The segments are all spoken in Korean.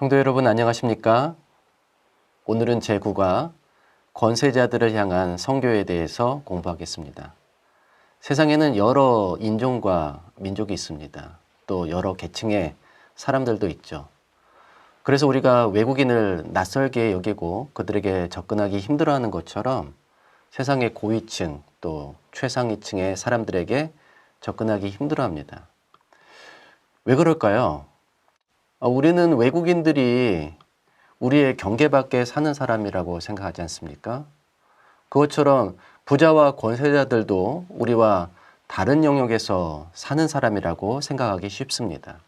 성도 여러분 안녕하십니까? 오늘은 제9과 권세자들을 향한 선교에 대해서 공부하겠습니다. 세상에는 여러 인종과 민족이 있습니다. 또 여러 계층의 사람들도 있죠. 그래서 우리가 외국인을 낯설게 여기고 그들에게 접근하기 힘들어하는 것처럼 세상의 고위층 또 최상위층의 사람들에게 접근하기 힘들어합니다. 왜 그럴까요? 우리는 외국인들이 우리의 경계 밖에 사는 사람이라고 생각하지 않습니까? 그것처럼 부자와 권세자들도 우리와 다른 영역에서 사는 사람이라고 생각하기 쉽습니다.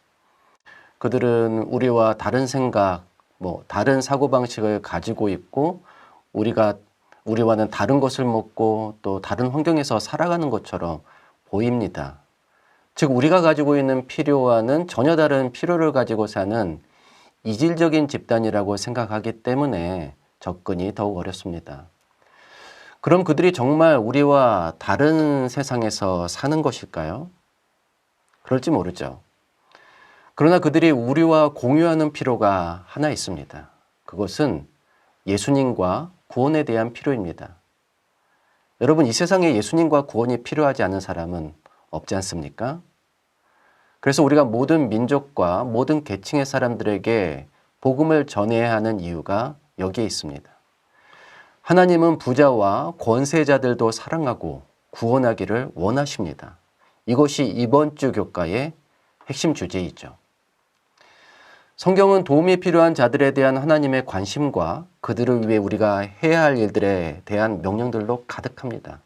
그들은 우리와 다른 생각, 다른 사고방식을 가지고 있고 우리와는 다른 것을 먹고 또 다른 환경에서 살아가는 것처럼 보입니다. 즉 우리가 가지고 있는 필요와는 전혀 다른 필요를 가지고 사는 이질적인 집단이라고 생각하기 때문에 접근이 더욱 어렵습니다. 그럼 그들이 정말 우리와 다른 세상에서 사는 것일까요? 그럴지 모르죠. 그러나 그들이 우리와 공유하는 필요가 하나 있습니다. 그것은 예수님과 구원에 대한 필요입니다. 여러분, 이 세상에 예수님과 구원이 필요하지 않은 사람은 없지 않습니까? 그래서 우리가 모든 민족과 모든 계층의 사람들에게 복음을 전해야 하는 이유가 여기에 있습니다. 하나님은 부자와 권세자들도 사랑하고 구원하기를 원하십니다. 이것이 이번 주 교과의 핵심 주제이죠. 성경은 도움이 필요한 자들에 대한 하나님의 관심과 그들을 위해 우리가 해야 할 일들에 대한 명령들로 가득합니다.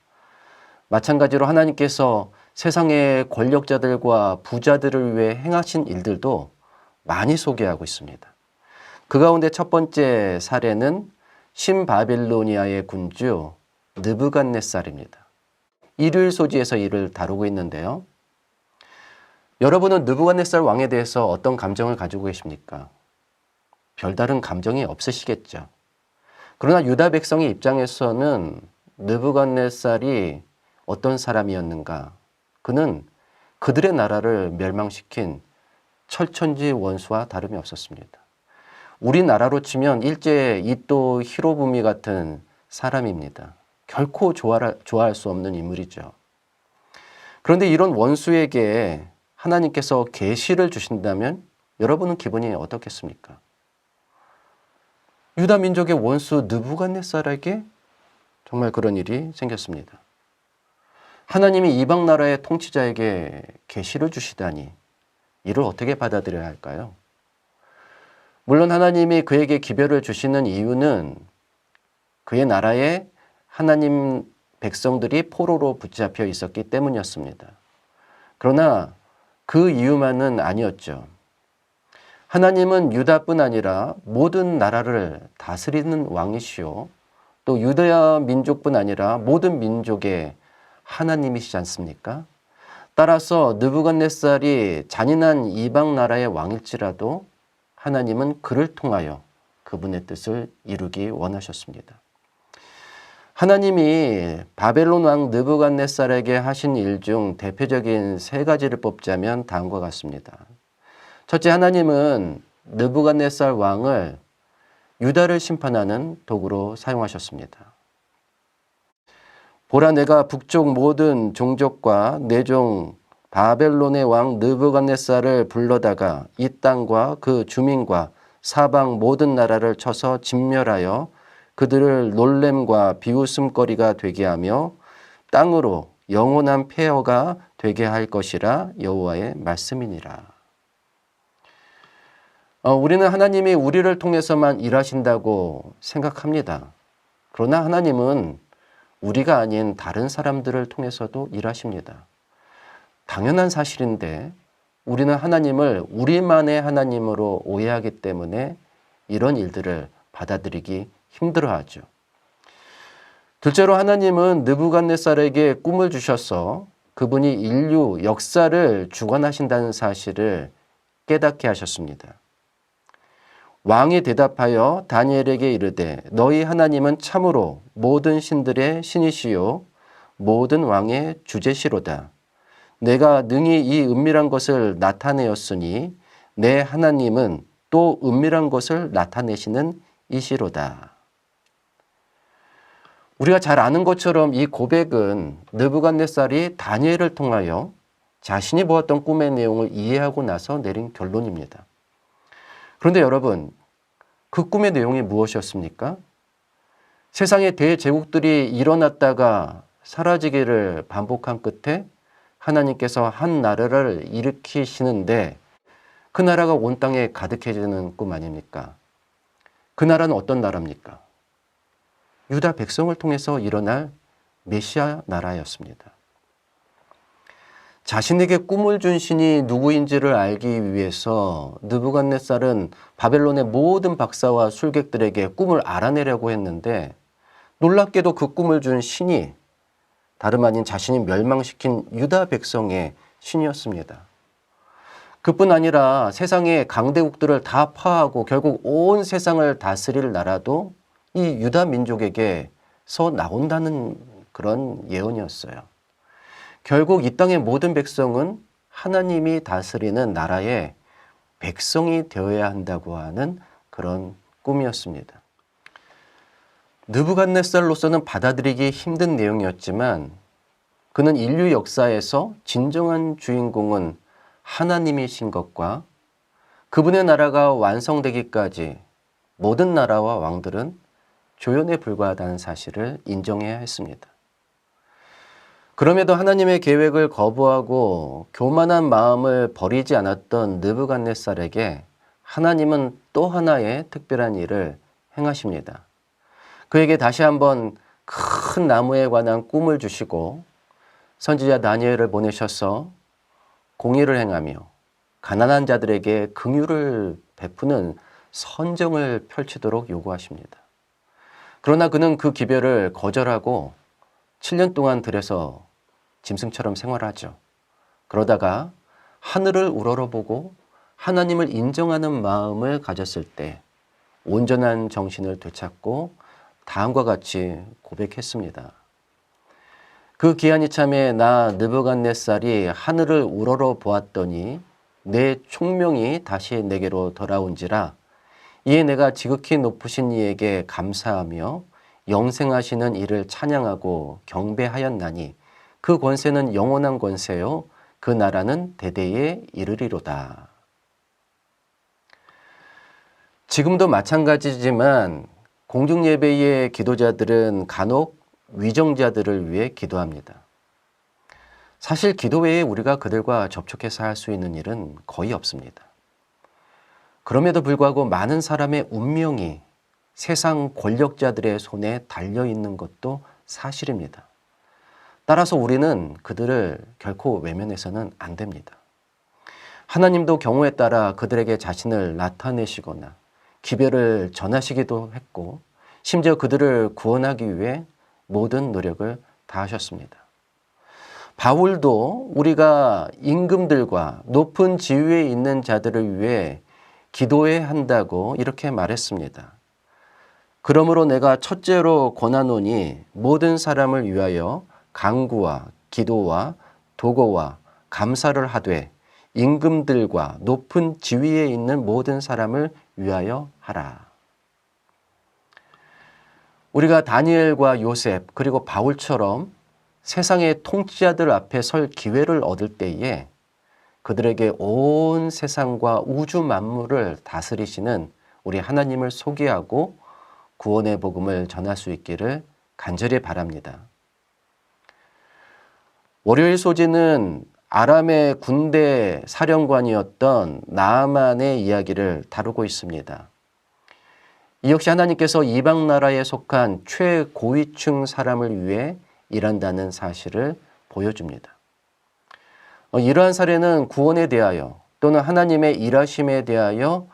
마찬가지로 하나님께서 세상의 권력자들과 부자들을 위해 행하신 일들도 많이 소개하고 있습니다. 그 가운데 첫 번째 사례는 신바빌로니아의 군주 느부갓네살입니다. 일요일 소지에서 이를 다루고 있는데요. 여러분은 느부갓네살 왕에 대해서 어떤 감정을 가지고 계십니까? 별다른 감정이 없으시겠죠. 그러나 유다 백성의 입장에서는 느부갓네살이 어떤 사람이었는가? 그는 그들의 나라를 멸망시킨 철천지 원수와 다름이 없었습니다. 우리나라로 치면 일제 이토 히로부미 같은 사람입니다. 결코 좋아할 수 없는 인물이죠. 그런데 이런 원수에게 하나님께서 계시를 주신다면 여러분은 기분이 어떻겠습니까? 유다 민족의 원수 느부갓네살에게 정말 그런 일이 생겼습니다. 하나님이 이방 나라의 통치자에게 계시를 주시다니 이를 어떻게 받아들여야 할까요? 물론 하나님이 그에게 기별을 주시는 이유는 그의 나라에 하나님 백성들이 포로로 붙잡혀 있었기 때문이었습니다. 그러나 그 이유만은 아니었죠. 하나님은 유다뿐 아니라 모든 나라를 다스리는 왕이시오. 또 유다 민족뿐 아니라 모든 민족의 하나님이시지 않습니까? 따라서 느부갓네살이 잔인한 이방 나라의 왕일지라도 하나님은 그를 통하여 그분의 뜻을 이루기 원하셨습니다. 하나님이 바벨론 왕 느부갓네살에게 하신 일 중 대표적인 세 가지를 뽑자면 다음과 같습니다. 첫째, 하나님은 느부갓네살 왕을 유다를 심판하는 도구로 사용하셨습니다. 보라, 내가 북쪽 모든 종족과 내 종 바벨론의 왕 느부갓네살을 불러다가 이 땅과 그 주민과 사방 모든 나라를 쳐서 진멸하여 그들을 놀램과 비웃음거리가 되게 하며 땅으로 영원한 폐허가 되게 할 것이라 여호와의 말씀이니라. 우리는 하나님이 우리를 통해서만 일하신다고 생각합니다. 그러나 하나님은 우리가 아닌 다른 사람들을 통해서도 일하십니다. 당연한 사실인데 우리는 하나님을 우리만의 하나님으로 오해하기 때문에 이런 일들을 받아들이기 힘들어하죠. 둘째로 하나님은 느부갓네살에게 꿈을 주셔서 그분이 인류 역사를 주관하신다는 사실을 깨닫게 하셨습니다. 왕이 대답하여 다니엘에게 이르되 너희 하나님은 참으로 모든 신들의 신이시요 모든 왕의 주제시로다. 내가 능히 이 은밀한 것을 나타내었으니 내 하나님은 또 은밀한 것을 나타내시는 이시로다. 우리가 잘 아는 것처럼 이 고백은 느부갓네살이 다니엘을 통하여 자신이 보았던 꿈의 내용을 이해하고 나서 내린 결론입니다. 그런데 여러분, 그 꿈의 내용이 무엇이었습니까? 세상의 대제국들이 일어났다가 사라지기를 반복한 끝에 하나님께서 한 나라를 일으키시는데 그 나라가 온 땅에 가득해지는 꿈 아닙니까? 그 나라는 어떤 나라입니까? 유다 백성을 통해서 일어날 메시아 나라였습니다. 자신에게 꿈을 준 신이 누구인지를 알기 위해서 느부갓네살은 바벨론의 모든 박사와 술객들에게 꿈을 알아내려고 했는데 놀랍게도 그 꿈을 준 신이 다름 아닌 자신이 멸망시킨 유다 백성의 신이었습니다. 그뿐 아니라 세상의 강대국들을 다 파하고 결국 온 세상을 다스릴 나라도 이 유다 민족에게서 나온다는 그런 예언이었어요. 결국 이 땅의 모든 백성은 하나님이 다스리는 나라의 백성이 되어야 한다고 하는 그런 꿈이었습니다. 느부갓네살로서는 받아들이기 힘든 내용이었지만 그는 인류 역사에서 진정한 주인공은 하나님이신 것과 그분의 나라가 완성되기까지 모든 나라와 왕들은 조연에 불과하다는 사실을 인정해야 했습니다. 그럼에도 하나님의 계획을 거부하고 교만한 마음을 버리지 않았던 느부갓네살에게 하나님은 또 하나의 특별한 일을 행하십니다. 그에게 다시 한번 큰 나무에 관한 꿈을 주시고 선지자 다니엘을 보내셔서 공의를 행하며 가난한 자들에게 긍휼을 베푸는 선정을 펼치도록 요구하십니다. 그러나 그는 그 기별을 거절하고 7년 동안 들에서 짐승처럼 생활하죠. 그러다가 하늘을 우러러보고 하나님을 인정하는 마음을 가졌을 때 온전한 정신을 되찾고 다음과 같이 고백했습니다. 그 기한이 참에 나 느부갓네살이 하늘을 우러러 보았더니 내 총명이 다시 내게로 돌아온지라 이에 내가 지극히 높으신 이에게 감사하며 영생하시는 이를 찬양하고 경배하였나니 그 권세는 영원한 권세요 그 나라는 대대에 이르리로다. 지금도 마찬가지지만 공중예배의 기도자들은 간혹 위정자들을 위해 기도합니다. 사실 기도 외에 우리가 그들과 접촉해서 할 수 있는 일은 거의 없습니다. 그럼에도 불구하고 많은 사람의 운명이 세상 권력자들의 손에 달려있는 것도 사실입니다. 따라서 우리는 그들을 결코 외면해서는 안 됩니다. 하나님도 경우에 따라 그들에게 자신을 나타내시거나 기별을 전하시기도 했고 심지어 그들을 구원하기 위해 모든 노력을 다하셨습니다. 바울도 우리가 임금들과 높은 지위에 있는 자들을 위해 기도해야 한다고 이렇게 말했습니다. 그러므로 내가 첫째로 권하노니 모든 사람을 위하여 간구와 기도와 도고와 감사를 하되 임금들과 높은 지위에 있는 모든 사람을 위하여 하라. 우리가 다니엘과 요셉 그리고 바울처럼 세상의 통치자들 앞에 설 기회를 얻을 때에 그들에게 온 세상과 우주 만물을 다스리시는 우리 하나님을 소개하고 구원의 복음을 전할 수 있기를 간절히 바랍니다. 월요일 소지는 아람의 군대 사령관이었던 나아만의 이야기를 다루고 있습니다. 이 역시 하나님께서 이방 나라에 속한 최고위층 사람을 위해 일한다는 사실을 보여줍니다. 이러한 사례는 구원에 대하여 또는 하나님의 일하심에 대하여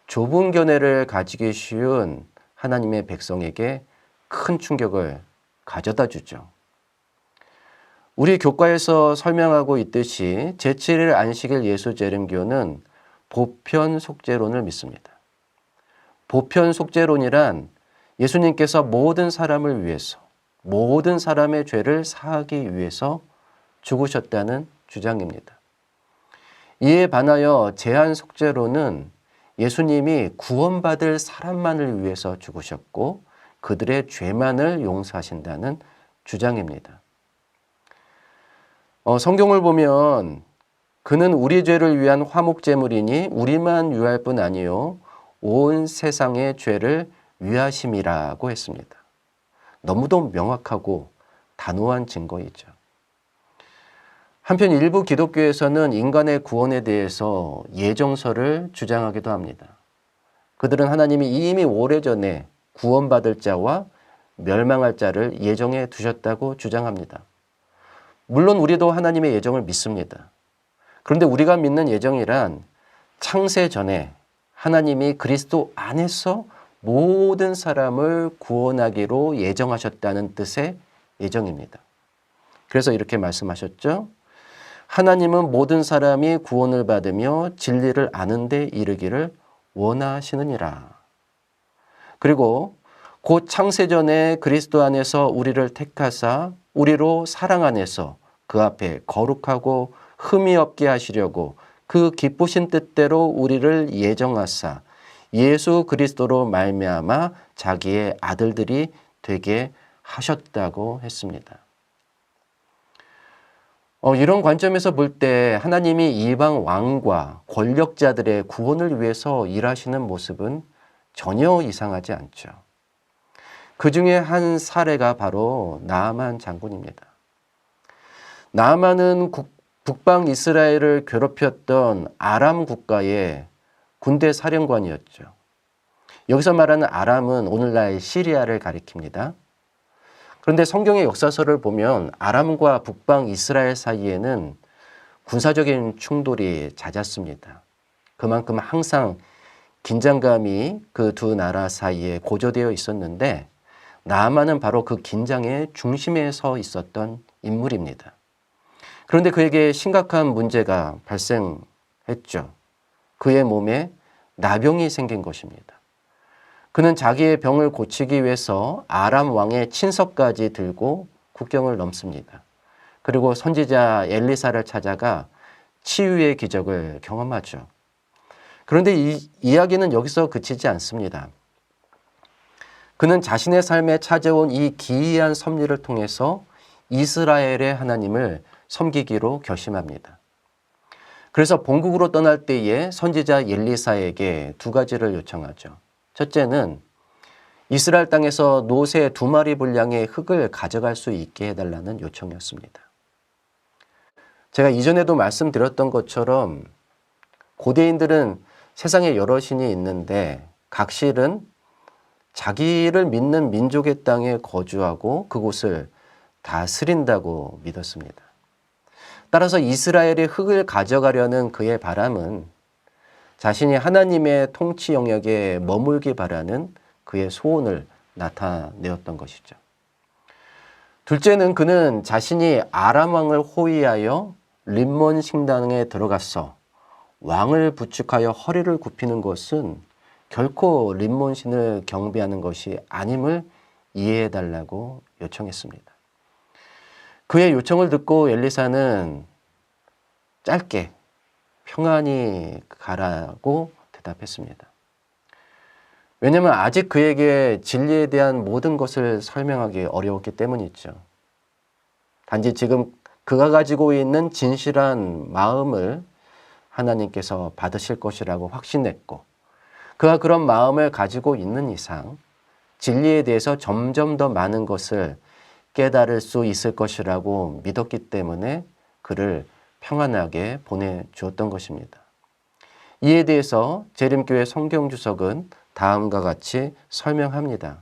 좁은 견해를 가지기 쉬운 하나님의 백성에게 큰 충격을 가져다 주죠. 우리 교과에서 설명하고 있듯이 제7일 안식일 예수재림교는 보편 속죄론을 믿습니다. 보편 속죄론이란 예수님께서 모든 사람을 위해서 모든 사람의 죄를 사하기 위해서 죽으셨다는 주장입니다. 이에 반하여 제한 속죄론은 예수님이 구원받을 사람만을 위해서 죽으셨고 그들의 죄만을 용서하신다는 주장입니다. 성경을 보면 그는 우리 죄를 위한 화목제물이니 우리만 위할 뿐 아니요 온 세상의 죄를 위하심이라고 했습니다. 너무도 명확하고 단호한 증거이죠. 한편 일부 기독교에서는 인간의 구원에 대해서 예정설을 주장하기도 합니다. 그들은 하나님이 이미 오래전에 구원받을 자와 멸망할 자를 예정해 두셨다고 주장합니다. 물론 우리도 하나님의 예정을 믿습니다. 그런데 우리가 믿는 예정이란 창세 전에 하나님이 그리스도 안에서 모든 사람을 구원하기로 예정하셨다는 뜻의 예정입니다. 그래서 이렇게 말씀하셨죠. 하나님은 모든 사람이 구원을 받으며 진리를 아는 데 이르기를 원하시느니라. 그리고 곧 창세전에 그리스도 안에서 우리를 택하사 우리로 사랑 안에서 그 앞에 거룩하고 흠이 없게 하시려고 그 기쁘신 뜻대로 우리를 예정하사 예수 그리스도로 말미암아 자기의 아들들이 되게 하셨다고 했습니다. 이런 관점에서 볼 때 하나님이 이방 왕과 권력자들의 구원을 위해서 일하시는 모습은 전혀 이상하지 않죠. 그 중에 한 사례가 바로 나아만 장군입니다. 나아만은 북방 이스라엘을 괴롭혔던 아람 국가의 군대 사령관이었죠. 여기서 말하는 아람은 오늘날 시리아를 가리킵니다. 그런데 성경의 역사서를 보면 아람과 북방 이스라엘 사이에는 군사적인 충돌이 잦았습니다. 그만큼 항상 긴장감이 그 두 나라 사이에 고조되어 있었는데 나아만은 바로 그 긴장의 중심에 서 있었던 인물입니다. 그런데 그에게 심각한 문제가 발생했죠. 그의 몸에 나병이 생긴 것입니다. 그는 자기의 병을 고치기 위해서 아람 왕의 친서까지 들고 국경을 넘습니다. 그리고 선지자 엘리사를 찾아가 치유의 기적을 경험하죠. 그런데 이 이야기는 여기서 그치지 않습니다. 그는 자신의 삶에 찾아온 이 기이한 섭리를 통해서 이스라엘의 하나님을 섬기기로 결심합니다. 그래서 본국으로 떠날 때에 선지자 엘리사에게 두 가지를 요청하죠. 첫째는 이스라엘 땅에서 노새 2마리 분량의 흙을 가져갈 수 있게 해달라는 요청이었습니다. 제가 이전에도 말씀드렸던 것처럼 고대인들은 세상에 여러 신이 있는데 각 신은 자기를 믿는 민족의 땅에 거주하고 그곳을 다스린다고 믿었습니다. 따라서 이스라엘의 흙을 가져가려는 그의 바람은 자신이 하나님의 통치 영역에 머물기 바라는 그의 소원을 나타내었던 것이죠. 둘째는 그는 자신이 아람 왕을 호위하여 림몬 식당에 들어가서 왕을 부축하여 허리를 굽히는 것은 결코 림몬 신을 경배하는 것이 아님을 이해해달라고 요청했습니다. 그의 요청을 듣고 엘리사는 짧게 평안히 가라고 대답했습니다. 왜냐하면 아직 그에게 진리에 대한 모든 것을 설명하기 어려웠기 때문이죠. 단지 지금 그가 가지고 있는 진실한 마음을 하나님께서 받으실 것이라고 확신했고 그가 그런 마음을 가지고 있는 이상 진리에 대해서 점점 더 많은 것을 깨달을 수 있을 것이라고 믿었기 때문에 그를 평안하게 보내주었던 것입니다. 이에 대해서 재림교회 성경주석은 다음과 같이 설명합니다.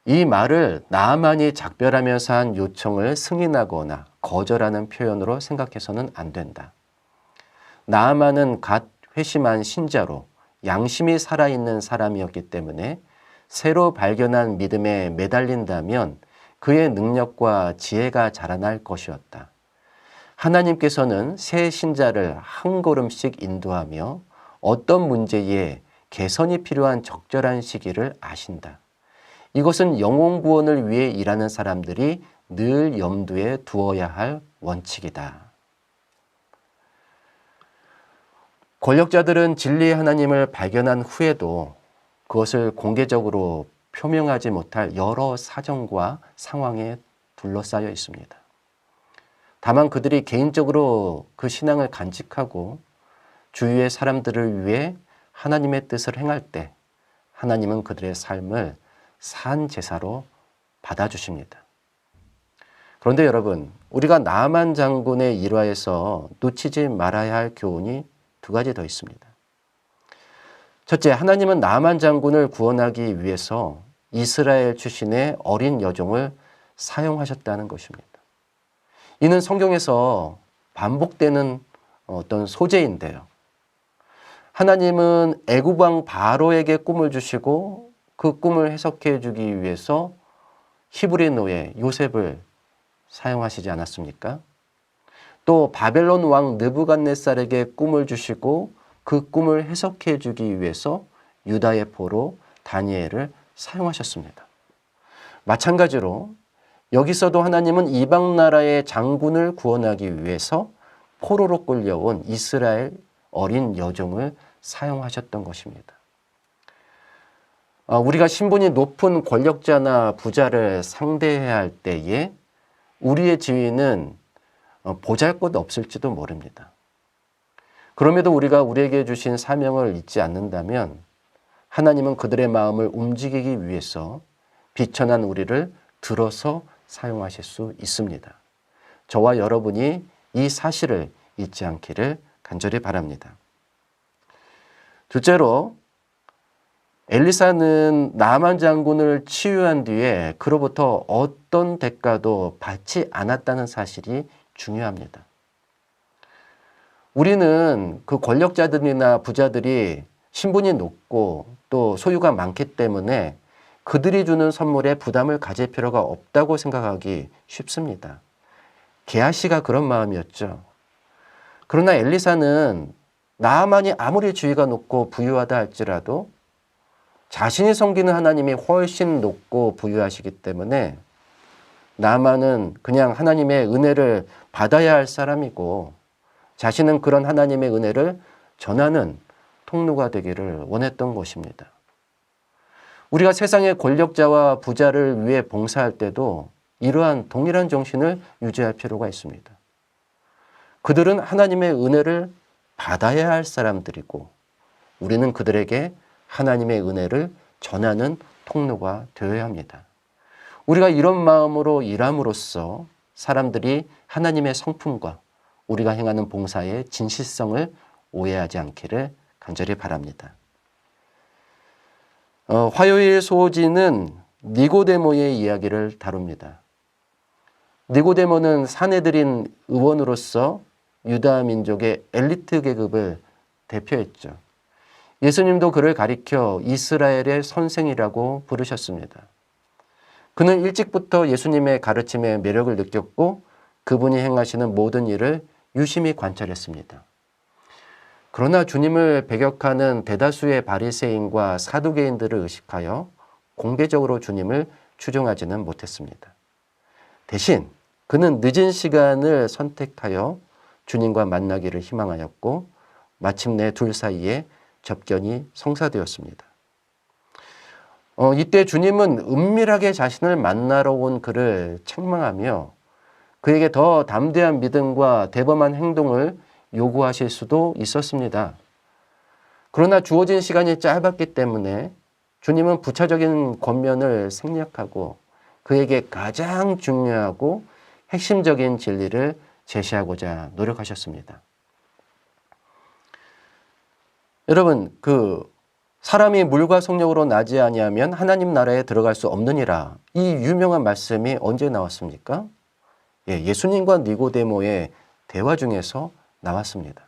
이 말을 나아만이 작별하면서 한 요청을 승인하거나 거절하는 표현으로 생각해서는 안 된다. 나아만은 갓 회심한 신자로 양심이 살아있는 사람이었기 때문에 새로 발견한 믿음에 매달린다면 그의 능력과 지혜가 자라날 것이었다. 하나님께서는 새 신자를 한 걸음씩 인도하며 어떤 문제에 개선이 필요한 적절한 시기를 아신다. 이것은 영혼 구원을 위해 일하는 사람들이 늘 염두에 두어야 할 원칙이다. 권력자들은 진리의 하나님을 발견한 후에도 그것을 공개적으로 표명하지 못할 여러 사정과 상황에 둘러싸여 있습니다. 다만 그들이 개인적으로 그 신앙을 간직하고 주위의 사람들을 위해 하나님의 뜻을 행할 때 하나님은 그들의 삶을 산 제사로 받아주십니다. 그런데 여러분, 우리가 나만 장군의 일화에서 놓치지 말아야 할 교훈이 두 가지 더 있습니다. 첫째, 하나님은 나만 장군을 구원하기 위해서 이스라엘 출신의 어린 여종을 사용하셨다는 것입니다. 이는 성경에서 반복되는 어떤 소재인데요. 하나님은 애굽 왕 바로에게 꿈을 주시고 그 꿈을 해석해 주기 위해서 히브리 노예 요셉을 사용하시지 않았습니까? 또 바벨론 왕 느부갓네살에게 꿈을 주시고 그 꿈을 해석해 주기 위해서 유다의 포로 다니엘을 사용하셨습니다. 마찬가지로 여기서도 하나님은 이방 나라의 장군을 구원하기 위해서 포로로 끌려온 이스라엘 어린 여종을 사용하셨던 것입니다. 우리가 신분이 높은 권력자나 부자를 상대해야 할 때에 우리의 지위는 보잘것없을지도 모릅니다. 그럼에도 우리가 우리에게 주신 사명을 잊지 않는다면 하나님은 그들의 마음을 움직이기 위해서 비천한 우리를 들어서 사용하실 수 있습니다. 저와 여러분이 이 사실을 잊지 않기를 간절히 바랍니다. 둘째로 엘리사는 나만 장군을 치유한 뒤에 그로부터 어떤 대가도 받지 않았다는 사실이 중요합니다. 우리는 그 권력자들이나 부자들이 신분이 높고 또 소유가 많기 때문에 그들이 주는 선물에 부담을 가질 필요가 없다고 생각하기 쉽습니다. 게하시가 그런 마음이었죠. 그러나 엘리사는 나아만이 아무리 지위가 높고 부유하다 할지라도 자신이 섬기는 하나님이 훨씬 높고 부유하시기 때문에 나아만은 그냥 하나님의 은혜를 받아야 할 사람이고 자신은 그런 하나님의 은혜를 전하는 통로가 되기를 원했던 것입니다. 우리가 세상의 권력자와 부자를 위해 봉사할 때도 이러한 동일한 정신을 유지할 필요가 있습니다. 그들은 하나님의 은혜를 받아야 할 사람들이고 우리는 그들에게 하나님의 은혜를 전하는 통로가 되어야 합니다. 우리가 이런 마음으로 일함으로써 사람들이 하나님의 성품과 우리가 행하는 봉사의 진실성을 오해하지 않기를 간절히 바랍니다. 화요일 소지는 니고데모의 이야기를 다룹니다. 니고데모는 사내들인 의원으로서 유다 민족의 엘리트 계급을 대표했죠. 예수님도 그를 가리켜 이스라엘의 선생이라고 부르셨습니다. 그는 일찍부터 예수님의 가르침에 매력을 느꼈고 그분이 행하시는 모든 일을 유심히 관찰했습니다. 그러나 주님을 배격하는 대다수의 바리새인과 사두개인들을 의식하여 공개적으로 주님을 추종하지는 못했습니다. 대신 그는 늦은 시간을 선택하여 주님과 만나기를 희망하였고 마침내 둘 사이에 접견이 성사되었습니다. 이때 주님은 은밀하게 자신을 만나러 온 그를 책망하며 그에게 더 담대한 믿음과 대범한 행동을 요구하실 수도 있었습니다. 그러나 주어진 시간이 짧았기 때문에 주님은 부차적인 권면을 생략하고 그에게 가장 중요하고 핵심적인 진리를 제시하고자 노력하셨습니다. 여러분, 사람이 물과 성령으로 나지 아니하면 하나님 나라에 들어갈 수 없느니라. 이 유명한 말씀이 언제 나왔습니까? 예수님과 니고데모의 대화 중에서 나왔습니다.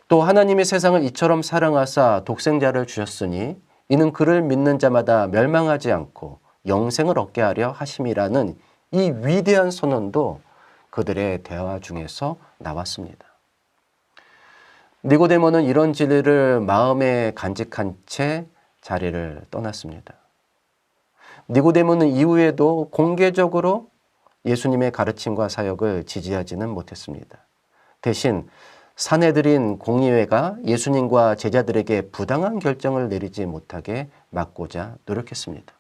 또 하나님이 세상을 이처럼 사랑하사 독생자를 주셨으니 이는 그를 믿는 자마다 멸망하지 않고 영생을 얻게 하려 하심이라는 이 위대한 선언도 그들의 대화 중에서 나왔습니다. 니고데모는 이런 진리를 마음에 간직한 채 자리를 떠났습니다. 니고데모는 이후에도 공개적으로 예수님의 가르침과 사역을 지지하지는 못했습니다. 대신 사내들인 공의회가 예수님과 제자들에게 부당한 결정을 내리지 못하게 막고자 노력했습니다.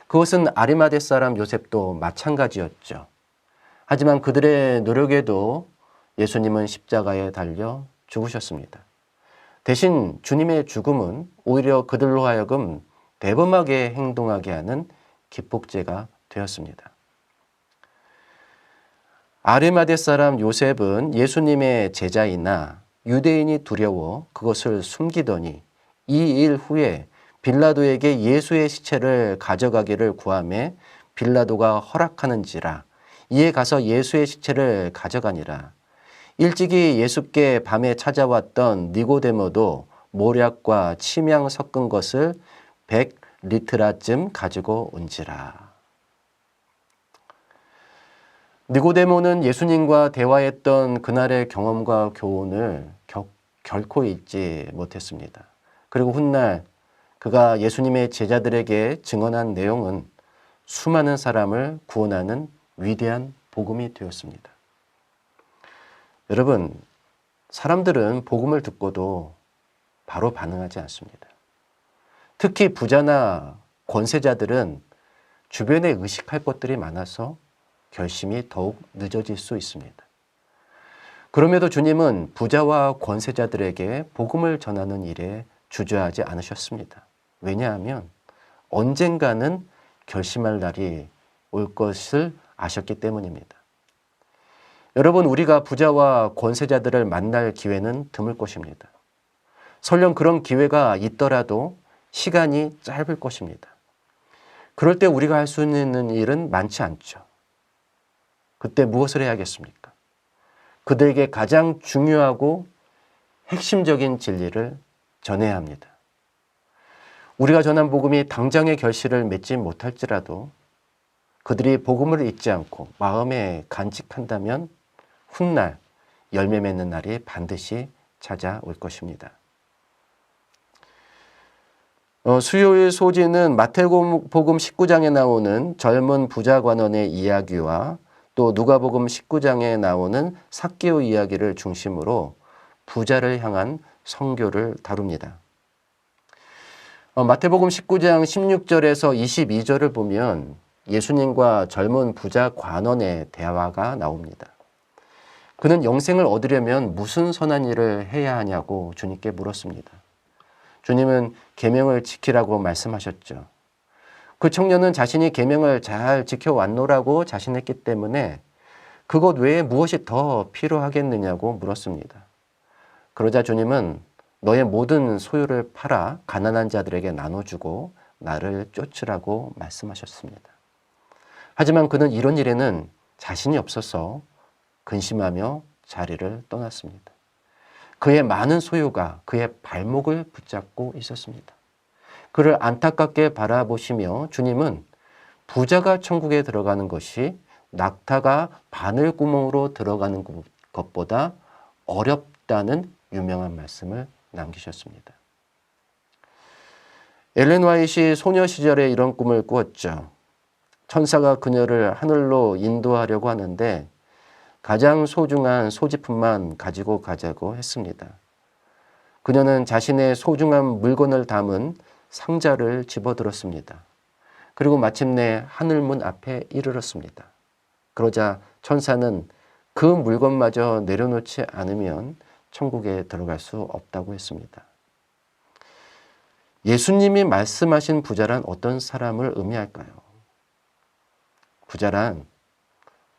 그것은 아리마대 사람 요셉도 마찬가지였죠. 하지만 그들의 노력에도 예수님은 십자가에 달려 죽으셨습니다. 대신 주님의 죽음은 오히려 그들로 하여금 대범하게 행동하게 하는 기폭제가 되었습니다. 아리마대 사람 요셉은 예수님의 제자이나 유대인이 두려워 그것을 숨기더니 이 일 후에 빌라도에게 예수의 시체를 가져가기를 구하매 빌라도가 허락하는지라 이에 가서 예수의 시체를 가져가니라. 일찍이 예수께 밤에 찾아왔던 니고데모도 모략과 침향 섞은 것을 100리트라쯤 가지고 온지라. 니고데모는 예수님과 대화했던 그날의 경험과 교훈을 결코 잊지 못했습니다. 그리고 훗날 그가 예수님의 제자들에게 증언한 내용은 수많은 사람을 구원하는 위대한 복음이 되었습니다. 여러분, 사람들은 복음을 듣고도 바로 반응하지 않습니다. 특히 부자나 권세자들은 주변에 의식할 것들이 많아서 결심이 더욱 늦어질 수 있습니다. 그럼에도 주님은 부자와 권세자들에게 복음을 전하는 일에 주저하지 않으셨습니다. 왜냐하면 언젠가는 결심할 날이 올 것을 아셨기 때문입니다. 여러분, 우리가 부자와 권세자들을 만날 기회는 드물 것입니다. 설령 그런 기회가 있더라도 시간이 짧을 것입니다. 그럴 때 우리가 할 수 있는 일은 많지 않죠. 그때 무엇을 해야겠습니까? 그들에게 가장 중요하고 핵심적인 진리를 전해야 합니다. 우리가 전한 복음이 당장의 결실을 맺지 못할지라도 그들이 복음을 잊지 않고 마음에 간직한다면 훗날 열매 맺는 날이 반드시 찾아올 것입니다. 수요일 소지는 마태복음 19장에 나오는 젊은 부자 관원의 이야기와 또 누가복음 19장에 나오는 삭개오 이야기를 중심으로 부자를 향한 선교를 다룹니다. 마태복음 19장 16절에서 22절을 보면 예수님과 젊은 부자 관원의 대화가 나옵니다. 그는 영생을 얻으려면 무슨 선한 일을 해야 하냐고 주님께 물었습니다. 주님은 계명을 지키라고 말씀하셨죠. 그 청년은 자신이 계명을 잘 지켜왔노라고 자신했기 때문에 그것 외에 무엇이 더 필요하겠느냐고 물었습니다. 그러자 주님은 너의 모든 소유를 팔아 가난한 자들에게 나눠주고 나를 쫓으라고 말씀하셨습니다. 하지만 그는 이런 일에는 자신이 없어서 근심하며 자리를 떠났습니다. 그의 많은 소유가 그의 발목을 붙잡고 있었습니다. 그를 안타깝게 바라보시며 주님은 부자가 천국에 들어가는 것이 낙타가 바늘구멍으로 들어가는 것보다 어렵다는 유명한 말씀을 남기셨습니다. 엘렌 화이트이 소녀 시절에 이런 꿈을 꾸었죠. 천사가 그녀를 하늘로 인도하려고 하는데 가장 소중한 소지품만 가지고 가자고 했습니다. 그녀는 자신의 소중한 물건을 담은 상자를 집어들었습니다. 그리고 마침내 하늘문 앞에 이르렀습니다. 그러자 천사는 그 물건마저 내려놓지 않으면 천국에 들어갈 수 없다고 했습니다. 예수님이 말씀하신 부자란 어떤 사람을 의미할까요? 부자란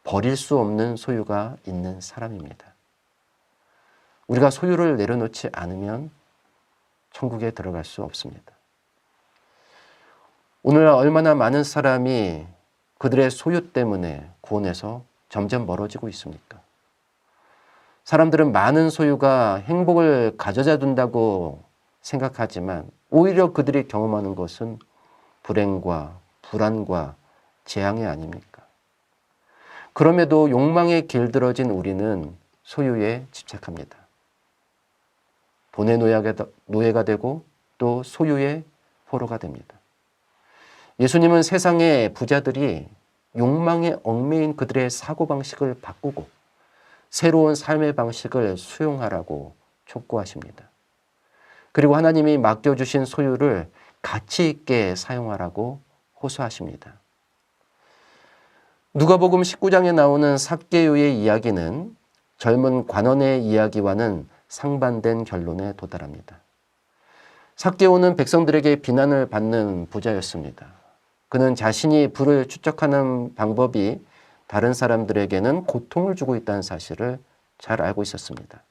버릴 수 없는 소유가 있는 사람입니다. 우리가 소유를 내려놓지 않으면 천국에 들어갈 수 없습니다. 오늘 얼마나 많은 사람이 그들의 소유 때문에 구원에서 점점 멀어지고 있습니까? 사람들은 많은 소유가 행복을 가져다 준다고 생각하지만 오히려 그들이 경험하는 것은 불행과 불안과 재앙이 아닙니까? 그럼에도 욕망에 길들어진 우리는 소유에 집착합니다. 돈의 노예가 되고 또 소유의 포로가 됩니다. 예수님은 세상의 부자들이 욕망에 얽매인 그들의 사고방식을 바꾸고 새로운 삶의 방식을 수용하라고 촉구하십니다. 그리고 하나님이 맡겨주신 소유를 가치 있게 사용하라고 호소하십니다. 누가복음 19장에 나오는 삭개오의 이야기는 젊은 관원의 이야기와는 상반된 결론에 도달합니다. 삭개오는 백성들에게 비난을 받는 부자였습니다. 그는 자신이 부를 축적하는 방법이 다른 사람들에게는 고통을 주고 있다는 사실을 잘 알고 있었습니다.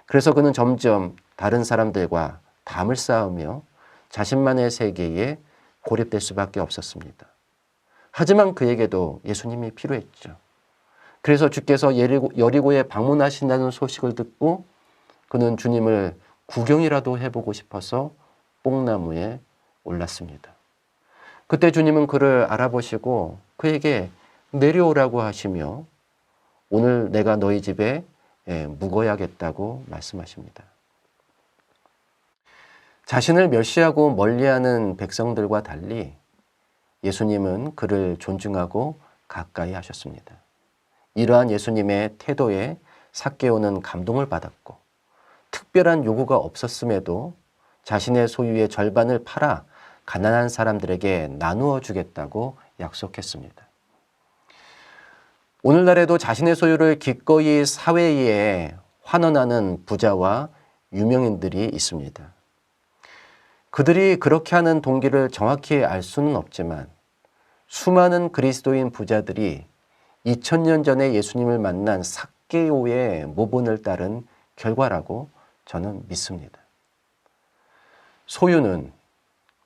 그래서 그는 점점 다른 사람들과 담을 쌓으며 자신만의 세계에 고립될 수밖에 없었습니다. 하지만 그에게도 예수님이 필요했죠. 그래서 주께서 여리고에 방문하신다는 소식을 듣고 그는 주님을 구경이라도 해보고 싶어서 뽕나무에 올랐습니다. 그때 주님은 그를 알아보시고 그에게 내려오라고 하시며 오늘 내가 너희 집에 묵어야겠다고 말씀하십니다. 자신을 멸시하고 멀리하는 백성들과 달리 예수님은 그를 존중하고 가까이 하셨습니다. 이러한 예수님의 태도에 삭개오는 감동을 받았고 특별한 요구가 없었음에도 자신의 소유의 절반을 팔아 가난한 사람들에게 나누어 주겠다고 약속했습니다. 오늘날에도 자신의 소유를 기꺼이 사회에 환원하는 부자와 유명인들이 있습니다. 그들이 그렇게 하는 동기를 정확히 알 수는 없지만 수많은 그리스도인 부자들이 2000년 전에 예수님을 만난 삭개오의 모본을 따른 결과라고 저는 믿습니다. 소유는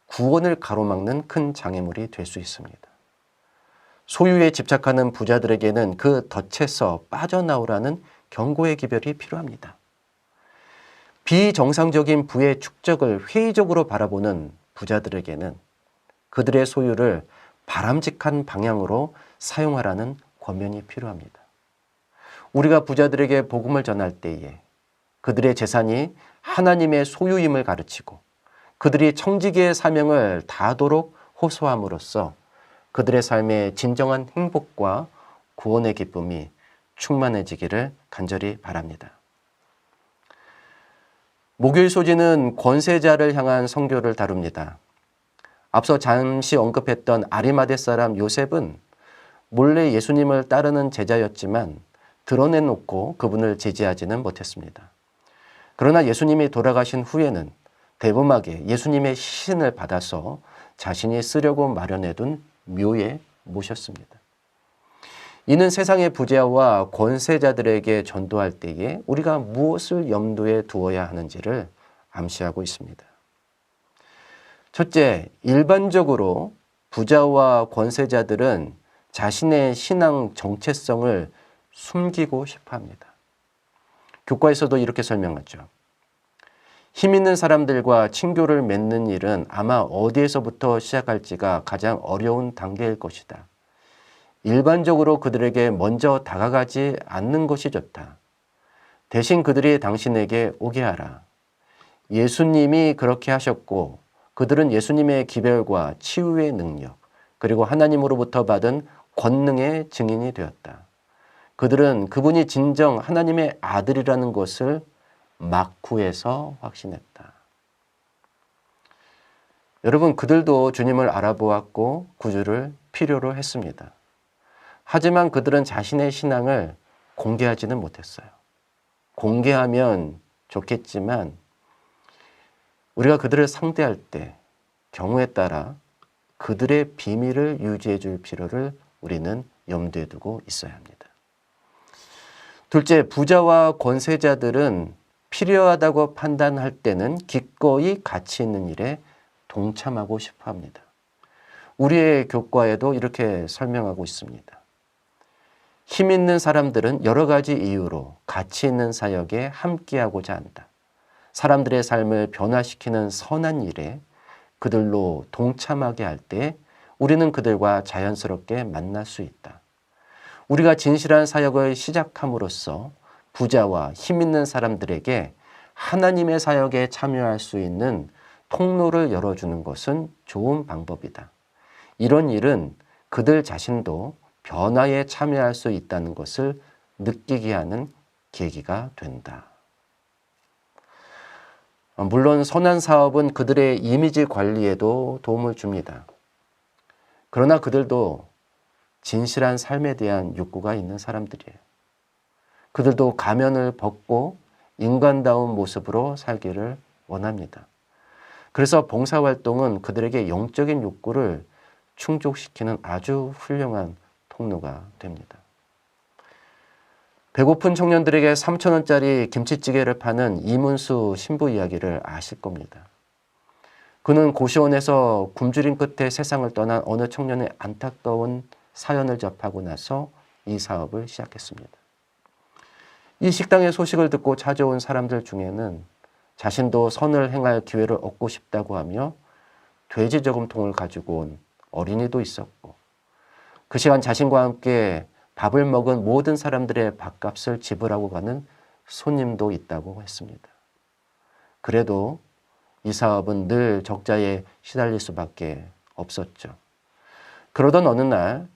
구원을 가로막는 큰 장애물이 될 수 있습니다. 소유에 집착하는 부자들에게는 그 덫에서 빠져나오라는 경고의 기별이 필요합니다. 비정상적인 부의 축적을 회의적으로 바라보는 부자들에게는 그들의 소유를 바람직한 방향으로 사용하라는 권면이 필요합니다. 우리가 부자들에게 복음을 전할 때에 그들의 재산이 하나님의 소유임을 가르치고 그들이 청지기의 사명을 다하도록 호소함으로써 그들의 삶에 진정한 행복과 구원의 기쁨이 충만해지기를 간절히 바랍니다. 목요일 소지는 권세자를 향한 선교를 다룹니다. 앞서 잠시 언급했던 아리마대 사람 요셉은 몰래 예수님을 따르는 제자였지만 드러내놓고 그분을 지지하지는 못했습니다. 그러나 예수님이 돌아가신 후에는 대범하게 예수님의 시신을 받아서 자신이 쓰려고 마련해둔 묘에 모셨습니다. 이는 세상의 부자와 권세자들에게 전도할 때에 우리가 무엇을 염두에 두어야 하는지를 암시하고 있습니다. 첫째, 일반적으로 부자와 권세자들은 자신의 신앙 정체성을 숨기고 싶어 합니다. 교과에서도 이렇게 설명하죠. 힘 있는 사람들과 친교를 맺는 일은 아마 어디에서부터 시작할지가 가장 어려운 단계일 것이다. 일반적으로 그들에게 먼저 다가가지 않는 것이 좋다. 대신 그들이 당신에게 오게 하라. 예수님이 그렇게 하셨고 그들은 예수님의 기별과 치유의 능력 그리고 하나님으로부터 받은 권능의 증인이 되었다. 그들은 그분이 진정 하나님의 아들이라는 것을 막후에서 확신했다. 여러분, 그들도 주님을 알아보았고 구주를 필요로 했습니다. 하지만 그들은 자신의 신앙을 공개하지는 못했어요. 공개하면 좋겠지만 우리가 그들을 상대할 때 경우에 따라 그들의 비밀을 유지해 줄 필요를 우리는 염두에 두고 있어야 합니다. 둘째, 부자와 권세자들은 필요하다고 판단할 때는 기꺼이 가치 있는 일에 동참하고 싶어 합니다. 우리의 교과에도 이렇게 설명하고 있습니다. 힘 있는 사람들은 여러 가지 이유로 가치 있는 사역에 함께하고자 한다. 사람들의 삶을 변화시키는 선한 일에 그들로 동참하게 할 때 우리는 그들과 자연스럽게 만날 수 있다. 우리가 진실한 사역을 시작함으로써 부자와 힘 있는 사람들에게 하나님의 사역에 참여할 수 있는 통로를 열어주는 것은 좋은 방법이다. 이런 일은 그들 자신도 변화에 참여할 수 있다는 것을 느끼게 하는 계기가 된다. 물론 선한 사업은 그들의 이미지 관리에도 도움을 줍니다. 그러나 그들도 진실한 삶에 대한 욕구가 있는 사람들이에요. 그들도 가면을 벗고 인간다운 모습으로 살기를 원합니다. 그래서 봉사활동은 그들에게 영적인 욕구를 충족시키는 아주 훌륭한 통로가 됩니다. 배고픈 청년들에게 3,000원짜리 김치찌개를 파는 이문수 신부 이야기를 아실 겁니다. 그는 고시원에서 굶주린 끝에 세상을 떠난 어느 청년의 안타까운 사연을 접하고 나서 이 사업을 시작했습니다. 이 식당의 소식을 듣고 찾아온 사람들 중에는 자신도 선을 행할 기회를 얻고 싶다고 하며 돼지 저금통을 가지고 온 어린이도 있었고, 그 시간 자신과 함께 밥을 먹은 모든 사람들의 밥값을 지불하고 가는 손님도 있다고 했습니다. 그래도 이 사업은 늘 적자에 시달릴 수밖에 없었죠. 그러던 어느 날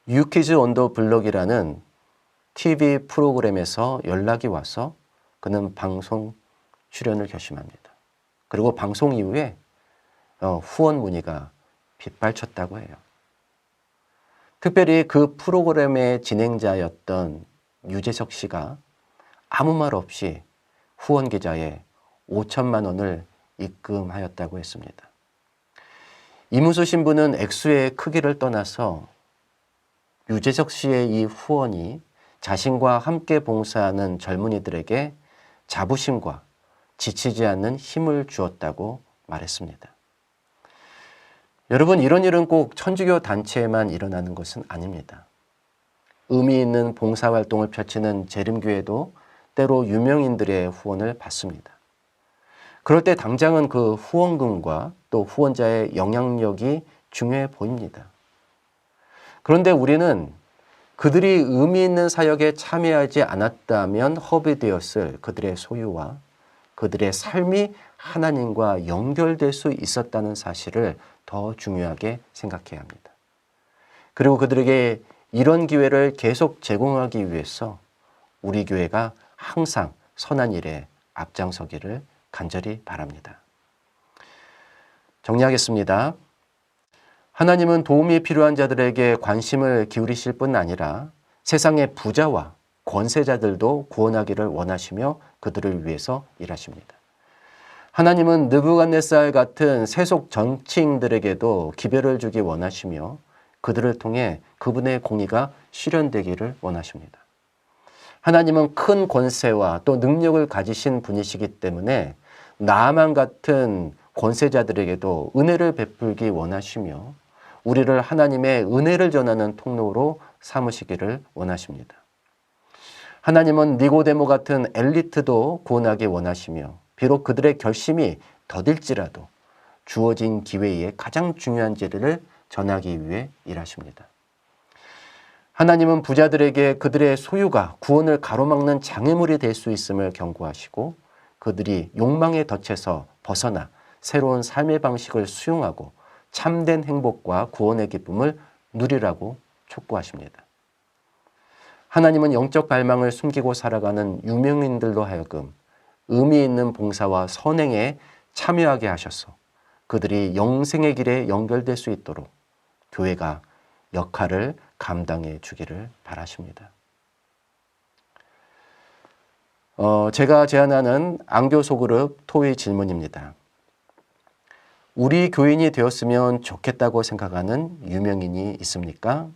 유키즈 온 더 블럭이라는 TV 프로그램에서 연락이 와서 그는 방송 출연을 결심합니다. 그리고 방송 이후에 후원 문의가 빗발쳤다고 해요. 특별히 그 프로그램의 진행자였던 유재석 씨가 아무 말 없이 후원 계좌에 5천만 원을 입금하였다고 했습니다. 이문수 신부는 액수의 크기를 떠나서 유재석 씨의 이 후원이 자신과 함께 봉사하는 젊은이들에게 자부심과 지치지 않는 힘을 주었다고 말했습니다. 여러분, 이런 일은 꼭 천주교 단체에만 일어나는 것은 아닙니다. 의미 있는 봉사활동을 펼치는 재림교회도 때로 유명인들의 후원을 받습니다. 그럴 때 당장은 그 후원금과 또 후원자의 영향력이 중요해 보입니다. 그런데 우리는 그들이 의미 있는 사역에 참여하지 않았다면 허비되었을 그들의 소유와 그들의 삶이 하나님과 연결될 수 있었다는 사실을 더 중요하게 생각해야 합니다. 그리고 그들에게 이런 기회를 계속 제공하기 위해서 우리 교회가 항상 선한 일에 앞장서기를 간절히 바랍니다. 정리하겠습니다. 하나님은 도움이 필요한 자들에게 관심을 기울이실 뿐 아니라 세상의 부자와 권세자들도 구원하기를 원하시며 그들을 위해서 일하십니다. 하나님은 느부갓네살 같은 세속 정치인들에게도 기별을 주기 원하시며 그들을 통해 그분의 공의가 실현되기를 원하십니다. 하나님은 큰 권세와 또 능력을 가지신 분이시기 때문에 나아만 같은 권세자들에게도 은혜를 베풀기 원하시며 우리를 하나님의 은혜를 전하는 통로로 삼으시기를 원하십니다. 하나님은 니고데모 같은 엘리트도 구원하기 원하시며 비록 그들의 결심이 더딜지라도 주어진 기회에 가장 중요한 진리를 전하기 위해 일하십니다. 하나님은 부자들에게 그들의 소유가 구원을 가로막는 장애물이 될 수 있음을 경고하시고 그들이 욕망의 덫에서 벗어나 새로운 삶의 방식을 수용하고 참된 행복과 구원의 기쁨을 누리라고 촉구하십니다. 하나님은 영적 갈망을 숨기고 살아가는 유명인들로 하여금 의미 있는 봉사와 선행에 참여하게 하셔서 그들이 영생의 길에 연결될 수 있도록 교회가 역할을 감당해 주기를 바라십니다. 제가 제안하는 앙교 소그룹 토의 질문입니다. 우리 교인이 되었으면 좋겠다고 생각하는 유명인이 있습니까?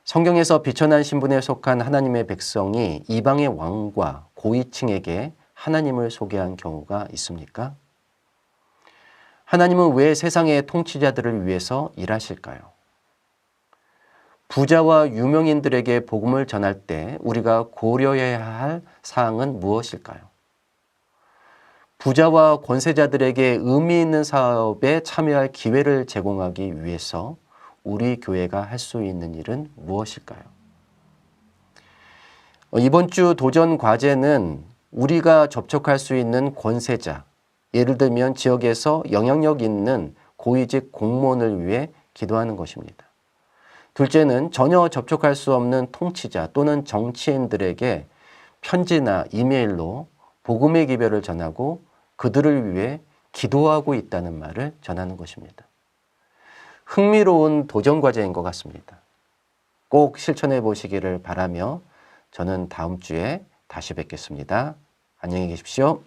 성경에서 비천한 신분에 속한 하나님의 백성이 이방의 왕과 고위층에게 하나님을 소개한 경우가 있습니까? 하나님은 왜 세상의 통치자들을 위해서 일하실까요? 부자와 유명인들에게 복음을 전할 때 우리가 고려해야 할 사항은 무엇일까요? 부자와 권세자들에게 의미 있는 사업에 참여할 기회를 제공하기 위해서 우리 교회가 할 수 있는 일은 무엇일까요? 이번 주 도전 과제는 우리가 접촉할 수 있는 권세자, 예를 들면 지역에서 영향력 있는 고위직 공무원을 위해 기도하는 것입니다. 둘째는 전혀 접촉할 수 없는 통치자 또는 정치인들에게 편지나 이메일로 복음의 기별을 전하고 그들을 위해 기도하고 있다는 말을 전하는 것입니다. 흥미로운 도전 과제인 것 같습니다. 꼭 실천해 보시기를 바라며 저는 다음 주에 다시 뵙겠습니다. 안녕히 계십시오.